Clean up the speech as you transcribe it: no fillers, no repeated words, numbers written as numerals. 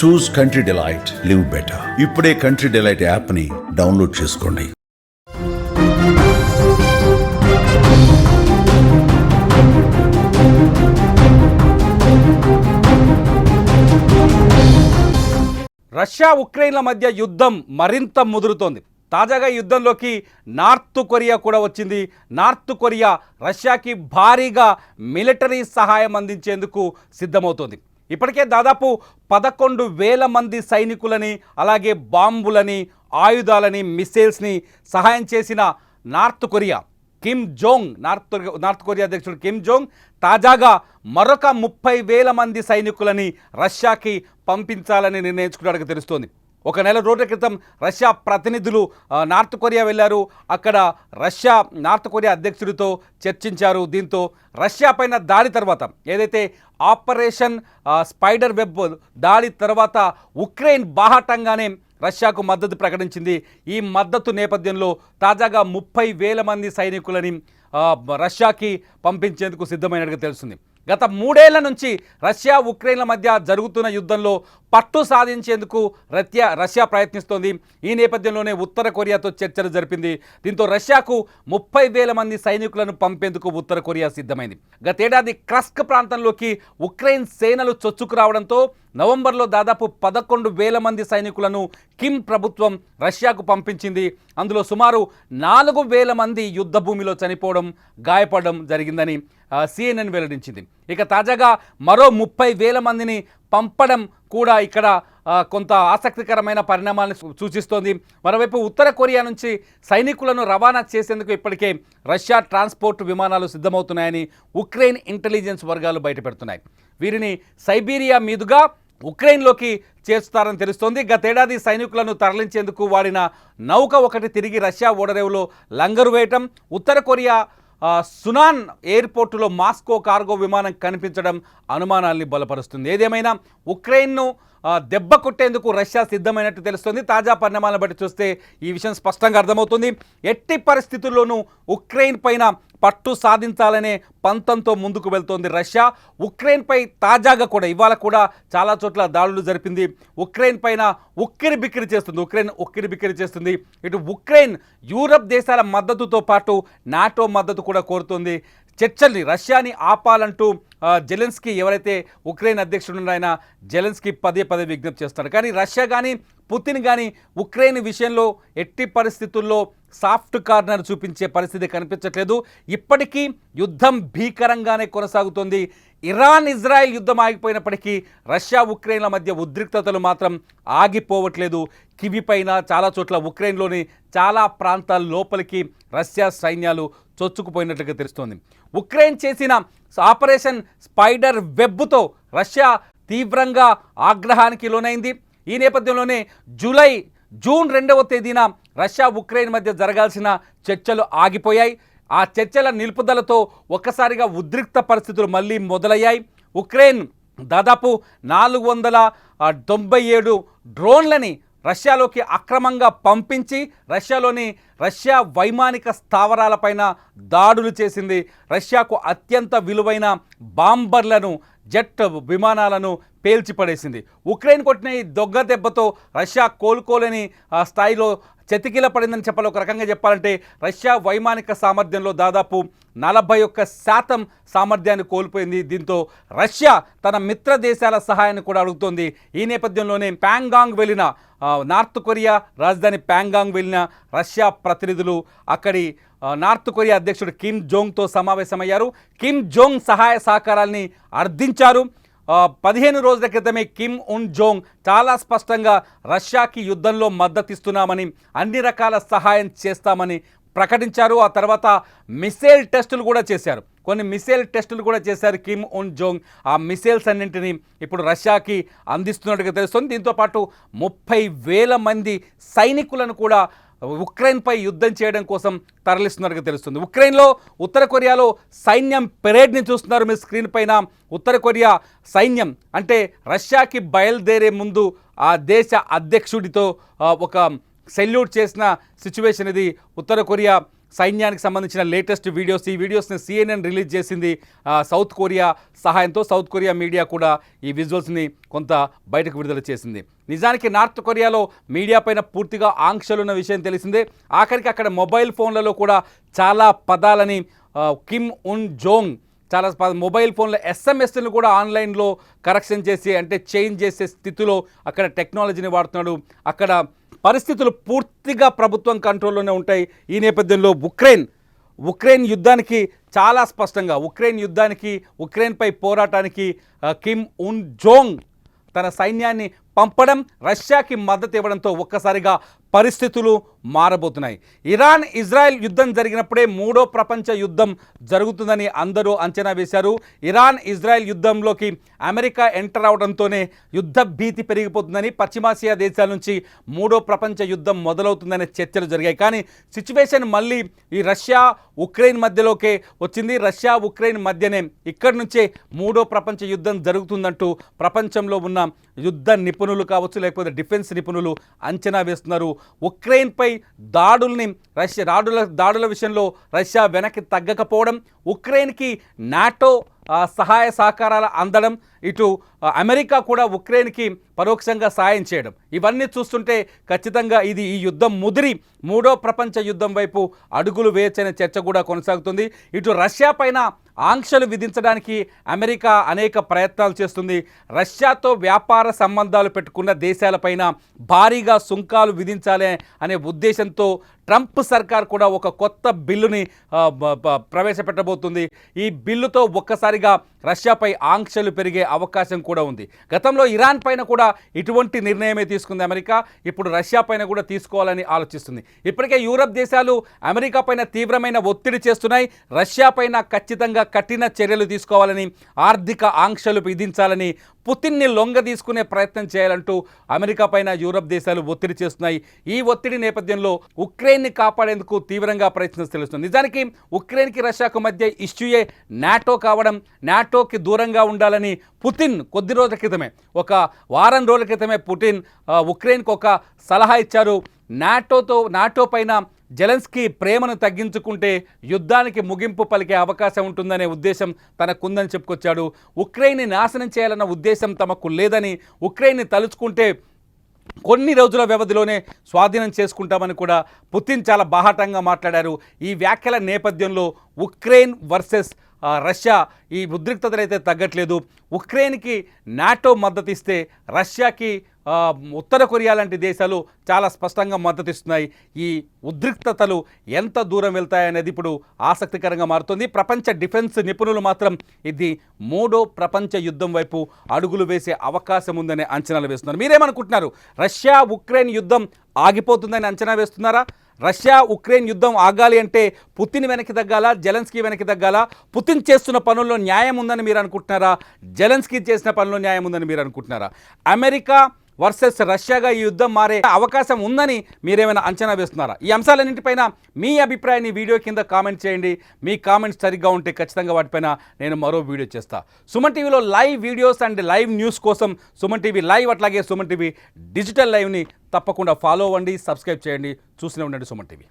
చూస్ country delight, live better. ఇప్పుడే country delight యాప్ని download చేసుకోండి. రష్యా ఉక్రెయిన్ల మధ్య యుద్ధం మరింత ముదురుతోంది. తాజాగా యుద్ధంలోకి నార్త్ కొరియా కూడా వచ్చింది. నార్త్ కొరియా రష్యాకి భారీగా మిలిటరీ సహాయం అందించేందుకు సిద్ధమవుతోంది. ఇప్పటికే దాదాపు 11,000 మంది సైనికులని, అలాగే బాంబులని, ఆయుధాలని, మిసైల్స్ని సహాయం చేసిన north Korea Kim Jong north Korea అధ్యక్షుడు కిమ్ జోంగ్ తాజాగా మరొక 30,000 మంది సైనికులని రష్యాకి పంపించాలని నిర్ణయించుకున్నట్టుగా తెలుస్తోంది. ఒక నెల రోజుల క్రితం రష్యా ప్రతినిధులు నార్త్ కొరియా వెళ్ళారు. అక్కడ నార్త్ కొరియా అధ్యక్షుడితో చర్చించారు. దీంతో రష్యా పైన దాడి తర్వాత, ఏదైతే ఆపరేషన్ స్పైడర్ వెబ్ దాడి తర్వాత ఉక్రెయిన్ బాహాటంగానే రష్యాకు మద్దతు ప్రకటించింది. ఈ మద్దతు నేపథ్యంలో తాజాగా 30,000 మంది సైనికులని రష్యాకి పంపించేందుకు సిద్ధమైనట్టుగా తెలుస్తుంది. గత 3 ఏళ్ల నుంచి రష్యా ఉక్రెయిన్ల మధ్య జరుగుతున్న యుద్ధంలో పట్టు సాధించేందుకు రష్యా ప్రయత్నిస్తోంది. ఈ నేపథ్యంలోనే ఉత్తర కొరియాతో చర్చలు జరిపింది. దీంతో రష్యాకు 30,000 మంది సైనికులను పంపేందుకు ఉత్తర కొరియా సిద్ధమైంది. గతేడాది క్రస్క్ ప్రాంతంలోకి ఉక్రెయిన్ సేనలు చొచ్చుకు రావడంతో నవంబర్లో దాదాపు 11,000 మంది సైనికులను కిమ్ ప్రభుత్వం రష్యాకు పంపించింది. అందులో సుమారు 4,000 మంది యుద్ధ భూమిలో చనిపోవడం, గాయపడడం జరిగిందని CNN వెల్లడించింది. ఇక తాజాగా మరో 30,000 మందిని పంపడం కూడా ఇక్కడ కొంత ఆసక్తికరమైన పరిణామాలను సూచిస్తోంది. మరోవైపు ఉత్తర కొరియా నుంచి సైనికులను రవాణా చేసేందుకు ఇప్పటికే రష్యా ట్రాన్స్పోర్ట్ విమానాలు సిద్ధమవుతున్నాయని ఉక్రెయిన్ ఇంటెలిజెన్స్ వర్గాలు బయటపెడుతున్నాయి. వీరిని సైబీరియా మీదుగా ఉక్రెయిన్లోకి చేర్చుతారని తెలుస్తోంది. గతేడాది సైనికులను తరలించేందుకు వాడిన నౌక ఒకటి తిరిగి రష్యా ఓడరేవులో లంగరు వేయటం, ఉత్తర కొరియా సునాన్ ఎయిర్పోర్టులో మాస్కో కార్గో విమానం కనిపించడం అనుమానాల్ని బలపరుస్తుంది. ఏదేమైనా ఉక్రెయిన్ను దెబ్బ కొట్టేందుకు రష్యా సిద్ధమైనట్టు తెలుస్తుంది. తాజా పరిణామాలను బట్టి చూస్తే ఈ విషయం స్పష్టంగా అర్థమవుతుంది. ఎట్టి పరిస్థితుల్లోనూ ఉక్రెయిన్ పైన పట్టు సాధించాలనే పంతంతో ముందుకు వెళ్తోంది రష్యా. ఉక్రెయిన్పై తాజాగా కూడా ఇవాళ కూడా చాలా చోట్ల దాడులు జరిపింది. ఉక్రెయిన్ పైన ఉక్కిరి బిక్కిరి చేస్తుంది. ఇటు ఉక్రెయిన్ యూరప్ దేశాల మద్దతుతో పాటు నాటో మద్దతు కూడా కోరుతోంది. చర్చల్ని రష్యాని ఆపాలంటూ జెలెన్స్కీ, ఎవరైతే ఉక్రెయిన్ అధ్యక్షుడు ఆయన జెలెన్స్కీ పదే విజ్ఞప్తి చేస్తారు. కానీ రష్యా కానీ పుతిన్ కానీ ఉక్రెయిన్ విషయంలో ఎట్టి పరిస్థితుల్లో సాఫ్ట్ కార్నర్ చూపించే పరిస్థితి కనిపించట్లేదు. ఇప్పటికీ యుద్ధం భీకరంగానే కొనసాగుతోంది. ఇరాన్ ఇజ్రాయెల్ యుద్ధం ఆగిపోయినప్పటికీ రష్యా ఉక్రెయిన్ల మధ్య ఉద్రిక్తతలు మాత్రం ఆగిపోవట్లేదు. కివిపైన చాలా చోట్ల ఉక్రెయిన్లోని చాలా ప్రాంతాల లోపలికి రష్యా సైన్యాలు చొచ్చుకుపోయినట్లుగా తెలుస్తోంది. ఉక్రెయిన్ చేసిన ఆపరేషన్ స్పైడర్ వెబ్తో రష్యా తీవ్రంగా ఆగ్రహానికి లోనైంది. ఈ నేపథ్యంలోనే జూన్ 2వ తేదీన రష్యా ఉక్రెయిన్ మధ్య జరగాల్సిన చర్చలు ఆగిపోయాయి. ఆ చర్చల నిలుపుదలతో ఒక్కసారిగా ఉద్రిక్త పరిస్థితులు మళ్ళీ మొదలయ్యాయి. ఉక్రెయిన్ దాదాపు 497 డ్రోన్లని రష్యాలోకి అక్రమంగా పంపించి రష్యా వైమానిక స్థావరాలపైన దాడులు చేసింది. రష్యాకు అత్యంత విలువైన బాంబర్లను, జెట్ విమానాలను పేల్చిపడేసింది. ఉక్రెయిన్ కొట్టిన ఈ దొంగ దెబ్బతో రష్యా కోలుకోలేని స్థాయిలో చతికిల పడిందని చెప్పాలి. ఒక రకంగా చెప్పాలంటే రష్యా వైమానిక సామర్థ్యంలో దాదాపు 41% సామర్థ్యాన్ని కోల్పోయింది. దీంతో రష్యా తన మిత్ర దేశాల సహాయాన్ని కూడా అడుగుతోంది. ఈ నేపథ్యంలోనే ప్యాంగాంగ్ వెళ్ళిన నార్త్ కొరియా రాజధాని ప్యాంగాంగ్ వెళ్ళిన రష్యా ప్రతినిధులు అక్కడి నార్త్ కొరియా అధ్యక్షుడు కిమ్ జోంగ్తో సమావేశమయ్యారు. కిమ్ జోంగ్ సహాయ సహకారాల్ని అర్థించారు. 15 రోజుల క్రితమే కిమ్ ఉన్ జోంగ్ చాలా స్పష్టంగా రష్యాకి యుద్ధంలో మద్దతిస్తున్నామని, అన్ని రకాల సహాయం చేస్తామని ప్రకటించారు. ఆ తర్వాత మిసైల్ టెస్టులు కూడా చేశారు. కొన్ని మిసైల్ టెస్టులు కూడా చేశారు కిమ్ ఉన్ జోంగ్. ఆ మిసైల్స్ అన్నింటినీ ఇప్పుడు రష్యాకి అందిస్తున్నట్టుగా తెలుస్తుంది. దీంతోపాటు 30,000 మంది సైనికులను కూడా ఉక్రెయిన్పై యుద్ధం చేయడం కోసం తరలిస్తున్నట్టుగా తెలుస్తుంది. ఉత్తర కొరియాలో సైన్యం పెరేడ్ని చూస్తున్నారు మీరు స్క్రీన్ పైన. ఉత్తర కొరియా సైన్యం అంటే రష్యాకి బయలుదేరే ముందు ఆ దేశ అధ్యక్షుడితో ఒక సెల్యూట్ చేసిన సిచ్యువేషన్ ఇది. ఉత్తర కొరియా సైన్యానికి సంబంధించిన లేటెస్ట్ వీడియోస్, ఈ వీడియోస్ని CNN రిలీజ్ చేసింది సౌత్ కొరియా సహాయంతో. సౌత్ కొరియా మీడియా కూడా ఈ విజువల్స్ని కొంత బయటకు విడుదల చేసింది. నిజానికి నార్త్ కొరియాలో మీడియా పైన పూర్తిగా ఆంక్షలున్న విషయం తెలిసిందే. ఆఖరికి అక్కడ మొబైల్ ఫోన్లలో కూడా చాలా పదాలని కిమ్ ఉన్ జోంగ్ చాలా మొబైల్ ఫోన్లో SMS-ను కూడా ఆన్లైన్లో కరెక్షన్ చేసి అంటే చేంజ్ చేసే స్థితిలో అక్కడ టెక్నాలజీని వాడుతున్నాడు. అక్కడ పరిస్థితులు పూర్తిగా ప్రభుత్వం కంట్రోల్లోనే ఉంటాయి. ఈ నేపథ్యంలో ఉక్రెయిన్ యుద్ధానికి చాలా స్పష్టంగా ఉక్రెయిన్పై పోరాటానికి కిమ్ ఉన్ జోంగ్ తన సైన్యాన్ని పంపడం, రష్యాకి మద్దతు ఇవ్వడంతో ఒక్కసారిగా పరిస్థితులు మారబోతున్నాయి. ఇరాన్ ఇజ్రాయెల్ యుద్ధం జరిగినప్పుడే మూడో ప్రపంచ యుద్ధం జరుగుతుందని అందరూ అంచనా వేశారు. ఇరాన్ ఇజ్రాయెల్ యుద్ధంలోకి అమెరికా ఎంటర్ అవడంతోనే యుద్ధ భీతి పెరిగిపోతుందని, పశ్చిమాసియా దేశాల నుంచి మూడో ప్రపంచ యుద్ధం మొదలవుతుందనే చర్చలు జరిగాయి. కానీ సిచ్యువేషన్ మళ్ళీ ఈ రష్యా ఉక్రెయిన్ మధ్యలోకే వచ్చింది. రష్యా ఉక్రెయిన్ మధ్యనే ఇక్కడి నుంచే మూడో ప్రపంచ యుద్ధం జరుగుతుందంటూ ప్రపంచంలో ఉన్న యుద్ధ నిపుణులు కావచ్చు, లేకపోతే డిఫెన్స్ నిపుణులు అంచనా వేస్తున్నారు. ఉక్రెయిన్పై దాడుల విషయంలో రష్యా వెనక్కి తగ్గకపోవడం, ఉక్రెయిన్కి నాటో సహాయ సహకారాలు అందడం, ఇటు అమెరికా కూడా ఉక్రెయిన్కి పరోక్షంగా సాయం చేయడం, ఇవన్నీ చూస్తుంటే ఖచ్చితంగా ఇది ఈ యుద్ధం ముదిరి మూడో ప్రపంచ యుద్ధం వైపు అడుగులు వేయచ్చనే చర్చ కూడా కొనసాగుతుంది. ఇటు రష్యా పైన ఆంక్షలు విధించడానికి అమెరికా అనేక ప్రయత్నాలు చేస్తుంది. రష్యాతో వ్యాపార సంబంధాలు పెట్టుకున్న దేశాలపైన భారీగా సుంకాలు విధించాలి అనే ఉద్దేశంతో ట్రంప్ సర్కార్ కూడా ఒక కొత్త బిల్లుని ప్రవేశపెట్టబోతుంది. ఈ బిల్లుతో ఒక్కసారిగా రష్యాపై ఆంక్షలు పెరిగే అవకాశం కూడా ఉంది. గతంలో ఇరాన్ పైన కూడా ఇటువంటి నిర్ణయమే తీసుకుంది అమెరికా. ఇప్పుడు రష్యా పైన కూడా తీసుకోవాలని ఆలోచిస్తుంది. ఇప్పటికే యూరప్ దేశాలు అమెరికా పైన తీవ్రమైన ఒత్తిడి చేస్తున్నాయి. రష్యా పైన ఖచ్చితంగా కఠిన చర్యలు తీసుకోవాలని, ఆర్థిక ఆంక్షలు విధించాలని, పుతిన్ని లొంగ తీసుకునే ప్రయత్నం చేయాలంటూ అమెరికా పైన యూరప్ దేశాలు ఒత్తిడి చేస్తున్నాయి. ఈ ఒత్తిడి నేపథ్యంలో ఉక్రెయిన్ని కాపాడేందుకు తీవ్రంగా ప్రయత్నం తెలుస్తుంది. నిజానికి ఉక్రెయిన్కి రష్యాకు మధ్య ఇష్యూయే నాటో కావడం, నాటోకి దూరంగా ఉండాలని పుతిన్ కొద్ది రోజుల క్రితమే, ఒక వారం రోజుల క్రితమే పుతిన్ ఉక్రెయిన్కు ఒక సలహా ఇచ్చారు. నాటో పైన జెలెన్స్కీ ప్రేమను తగ్గించుకుంటే యుద్ధానికి ముగింపు పలికే అవకాశం ఉంటుందనే ఉద్దేశం తనకుందని చెప్పుకొచ్చాడు. ఉక్రెయిన్ని నాశనం చేయాలన్న ఉద్దేశం తమకు లేదని, ఉక్రెయిన్ని తలుచుకుంటే కొన్ని రోజుల వ్యవధిలోనే స్వాధీనం చేసుకుంటామని కూడా పుతిన్ చాలా బాహాటంగా మాట్లాడారు. ఈ వ్యాఖ్యల నేపథ్యంలో ఉక్రెయిన్ వర్సెస్ రష్యా ఈ ఉద్రిక్తతలు అయితే తగ్గట్లేదు. ఉక్రెయిన్కి నాటో మద్దతు ఇస్తే రష్యాకి ఉత్తర కొరియా లాంటి దేశాలు చాలా స్పష్టంగా మద్దతు ఇస్తున్నాయి. ఈ ఉద్రిక్తతలు ఎంత దూరం వెళ్తాయనేది ఇప్పుడు ఆసక్తికరంగా మారుతుంది. ప్రపంచ డిఫెన్స్ నిపుణులు మాత్రం ఇది మూడో ప్రపంచ యుద్ధం వైపు అడుగులు వేసే అవకాశం ఉందనే అంచనాలు వేస్తున్నారు. మీరేమనుకుంటున్నారు? రష్యా ఉక్రెయిన్ యుద్ధం ఆగిపోతుందని అంచనా వేస్తున్నారా? రష్యా ఉక్రెయిన్ యుద్ధం ఆగాలి అంటే పుతిన్ వెనక్కి తగ్గాలా, జెలెన్స్కీ వెనక్కి తగ్గాలా? పుతిన్ చేస్తున్న పనుల్లో న్యాయం ఉందని మీరు అనుకుంటున్నారా? జెలెన్స్కీ చేసిన పనుల్లో న్యాయం ఉందని మీరు అనుకుంటున్నారా? అమెరికా వర్సెస్ రష్యాగా ఈ యుద్ధం మారే అవకాశం ఉందని మీరేమైనా అంచనా వేస్తున్నారా? ఈ అంశాలన్నింటిపైన మీ అభిప్రాయాన్ని వీడియో కింద కామెంట్ చేయండి. మీ కామెంట్స్ సరిగ్గా ఉంటే ఖచ్చితంగా వాటిపైన నేను మరో వీడియో చేస్తా. సుమన్ టీవీలో live videos and live news కోసం సుమన్ టీవీ లైవ్, అట్లాగే సుమన్ టీవీ డిజిటల్ లైవ్ని తప్పకుండా ఫాలో అవ్వండి, సబ్స్క్రైబ్ చేయండి. చూస్తూనే ఉండండి సుమన్ టీవీ.